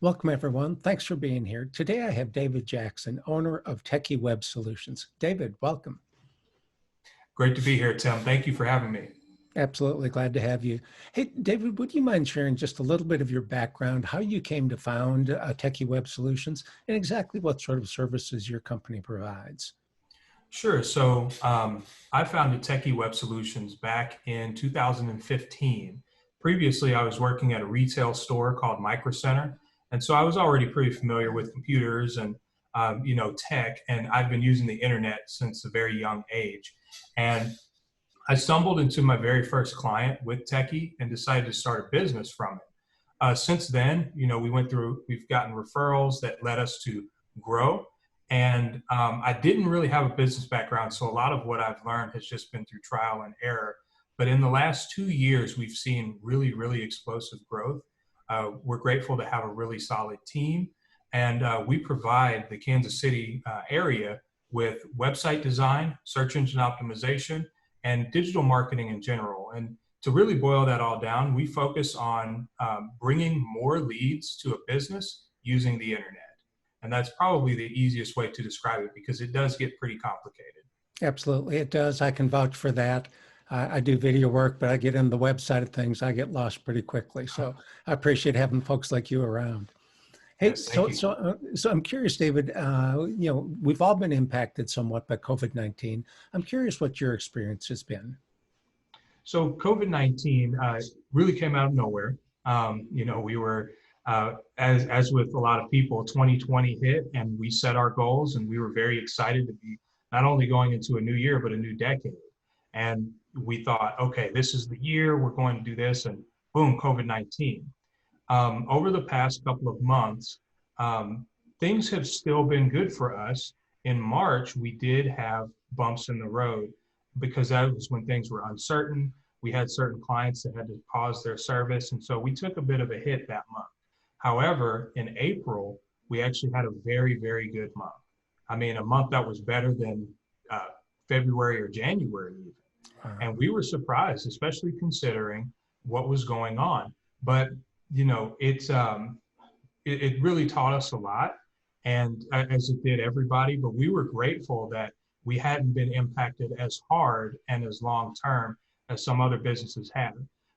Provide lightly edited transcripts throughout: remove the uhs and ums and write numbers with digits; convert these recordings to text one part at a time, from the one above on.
Welcome, everyone. Thanks for being here. Today, I have David Jackson, owner of Tekkii Web Solutions. David, welcome. Great to be here, Tim. Thank you for having me. Absolutely glad to have you. Hey, David, would you mind sharing just a little bit of your background, how you came to found Tekkii Web Solutions, and exactly what sort of services your company provides? Sure. I founded Tekkii Web Solutions back in 2015. Previously, I was working at a retail store called Micro Center, and so I was already pretty familiar with computers and tech, and I've been using the internet since a very young age. And I stumbled into my very first client with Tekkii and decided to start a business from it. Since then, we've gotten referrals that led us to grow. And I didn't really have a business background, so a lot of what I've learned has just been through trial and error. But in the last 2 years, we've seen really, really explosive growth. We're grateful to have a really solid team, and we provide the Kansas City area with website design, search engine optimization, and digital marketing in general. And to really boil that all down, we focus on bringing more leads to a business using the internet. And that's probably the easiest way to describe it because it does get pretty complicated. Absolutely, it does. I can vouch for that. I do video work, but I get in the website of things, I get lost pretty quickly. So I appreciate having folks like you around. Hey, Yes, thank you. so I'm curious, David. We've all been impacted somewhat by COVID-19. I'm curious what your experience has been. So COVID-19 really came out of nowhere. We were, as with a lot of people, 2020 hit and we set our goals and we were very excited to be not only going into a new year, but a new decade. And we thought, okay, this is the year, we're going to do this, and boom, COVID-19. Over the past couple of months, things have still been good for us. In March, we did have bumps in the road because that was when things were uncertain. We had certain clients that had to pause their service. And so we took a bit of a hit that month. However, in April, we actually had a very, very good month. I mean, a month that was better than February or January even. And we were surprised, especially considering what was going on. But it really taught us a lot, and as it did everybody. But we were grateful that we hadn't been impacted as hard and as long term as some other businesses have.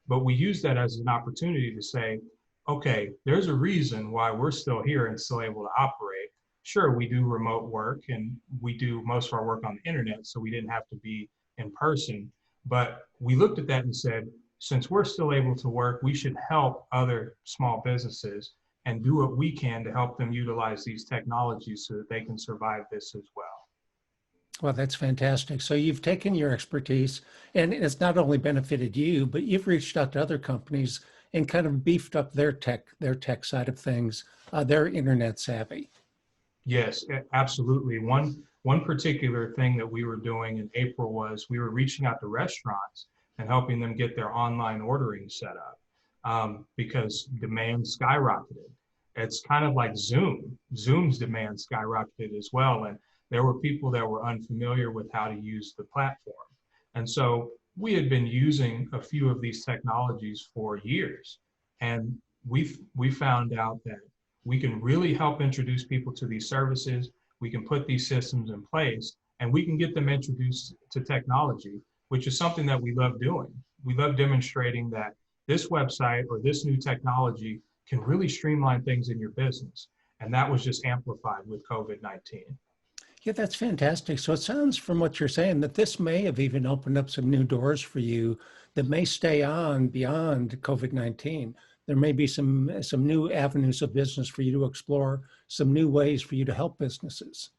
But we used that as an opportunity to say, okay, there's a reason why we're still here and still able to operate. Sure, we do remote work and we do most of our work on the internet, so we didn't have to be in person. But we looked at that and said, since we're still able to work, we should help other small businesses and do what we can to help them utilize these technologies so that they can survive this as well. Well, that's fantastic. So you've taken your expertise and it's not only benefited you, but you've reached out to other companies and kind of beefed up their tech side of things, their internet savvy. Yes, absolutely. One particular thing that we were doing in April was we were reaching out to restaurants and helping them get their online ordering set up because demand skyrocketed. It's kind of like Zoom. Zoom's demand skyrocketed as well. And there were people that were unfamiliar with how to use the platform. And so we had been using a few of these technologies for years. And we found out that we can really help introduce people to these services. We can put these systems in place and we can get them introduced to technology, which is something that we love doing. We love demonstrating that this website or this new technology can really streamline things in your business. And that was just amplified with COVID-19. Yeah, that's fantastic. So it sounds from what you're saying that this may have even opened up some new doors for you that may stay on beyond COVID-19. There may be some new avenues of business for you to explore, some new ways for you to help businesses.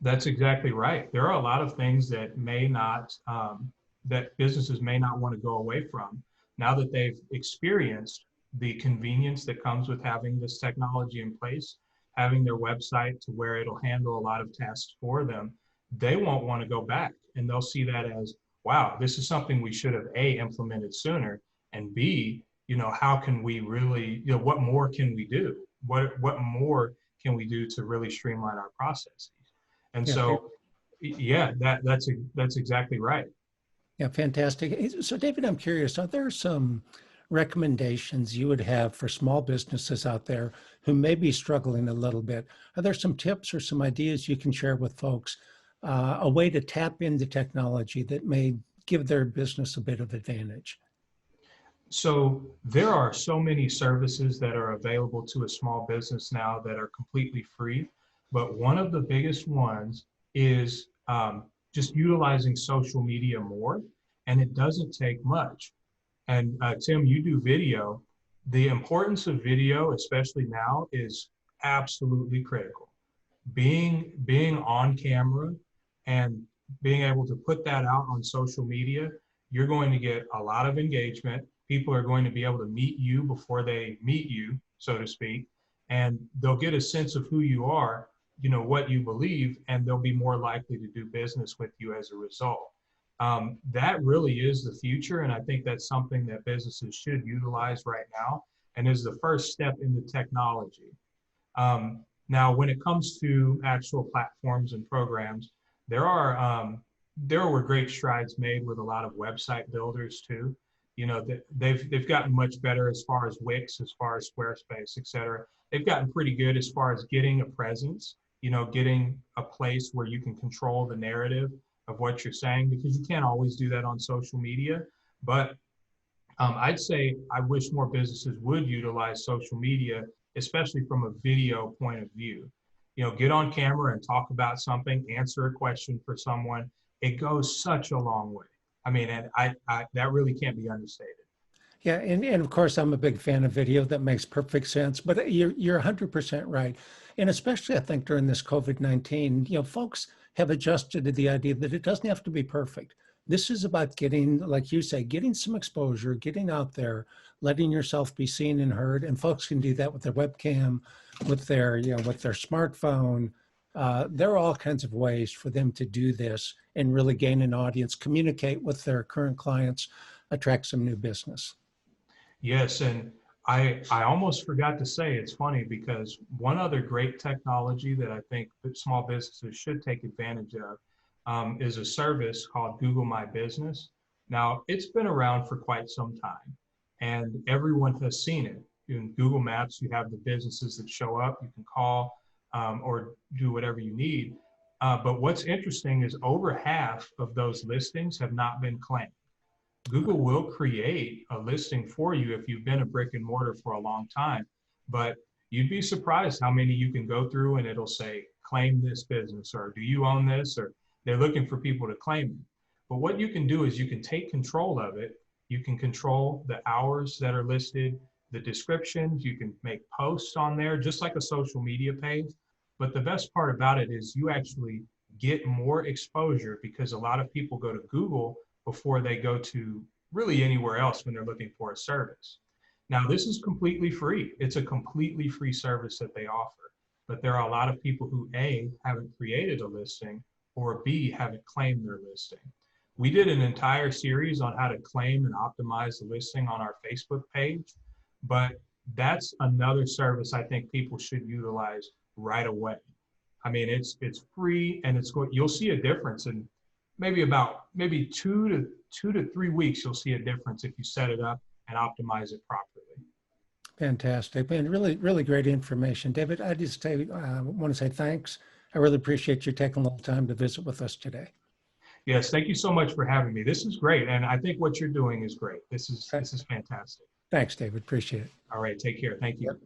That's exactly right. There are a lot of things that that businesses may not want to go away from now that they've experienced the convenience that comes with having this technology in place, having their website to where it'll handle a lot of tasks for them. They won't want to go back, and they'll see that as, wow, this is something we should have A, implemented sooner, and B, how can we really, what more can we do? What more can we do to really streamline our processes? And Yeah, so, yeah, that's exactly right. yeah, fantastic. So David, I'm curious, are there some recommendations you would have for small businesses out there who may be struggling a little bit? Are there some tips or some ideas you can share with folks, a way to tap into technology that may give their business a bit of advantage? So there are so many services that are available to a small business now that are completely free. But one of the biggest ones is just utilizing social media more. And it doesn't take much. And Tim, you do video. The importance of video, especially now, is absolutely critical. Being on camera and being able to put that out on social media, you're going to get a lot of engagement. People are going to be able to meet you before they meet you, so to speak, and they'll get a sense of who you are, what you believe, and they'll be more likely to do business with you as a result. That really is the future, and I think that's something that businesses should utilize right now and is the first step into technology. Now, when it comes to actual platforms and programs, there were great strides made with a lot of website builders too. They've gotten much better as far as Wix, as far as Squarespace, et cetera. They've gotten pretty good as far as getting a presence, getting a place where you can control the narrative of what you're saying, because you can't always do that on social media. But I'd say I wish more businesses would utilize social media, especially from a video point of view. Get on camera and talk about something, answer a question for someone. It goes such a long way. I mean, and I that really can't be understated. Yeah, and of course, I'm a big fan of video. That makes perfect sense. But you're 100% right, and especially I think during this COVID-19, folks have adjusted to the idea that it doesn't have to be perfect. This is about getting, like you say, getting some exposure, getting out there, letting yourself be seen and heard. And folks can do that with their webcam, with their with their smartphone. There are all kinds of ways for them to do this and really gain an audience, communicate with their current clients, attract some new business. Yes, and I almost forgot to say, it's funny because one other great technology that I think that small businesses should take advantage of is a service called Google My Business. Now, it's been around for quite some time, and everyone has seen it. In Google Maps, you have the businesses that show up. You can call or do whatever you need. But what's interesting is over half of those listings have not been claimed. Google will create a listing for you if you've been a brick and mortar for a long time, but you'd be surprised how many you can go through and it'll say, claim this business, or do you own this, or they're looking for people to claim it. But what you can do is you can take control of it. You can control the hours that are listed, the descriptions, you can make posts on there, just like a social media page. But the best part about it is you actually get more exposure because a lot of people go to Google before they go to really anywhere else when they're looking for a service. Now, this is completely free. It's a completely free service that they offer, but there are a lot of people who A, haven't created a listing, or B, haven't claimed their listing. We did an entire series on how to claim and optimize the listing on our Facebook page, but that's another service I think people should utilize right away. I mean, it's free, and you'll see a difference in maybe 2 to 3 weeks. You'll see a difference if you set it up and optimize it properly. Fantastic, man! Really, really great information, David. I just want to say thanks. I really appreciate you taking a little time to visit with us today. Yes, thank you so much for having me. This is great, and I think what you're doing is great. This is fantastic. Thanks, David. Appreciate it. All right, take care. Thank you. Yep.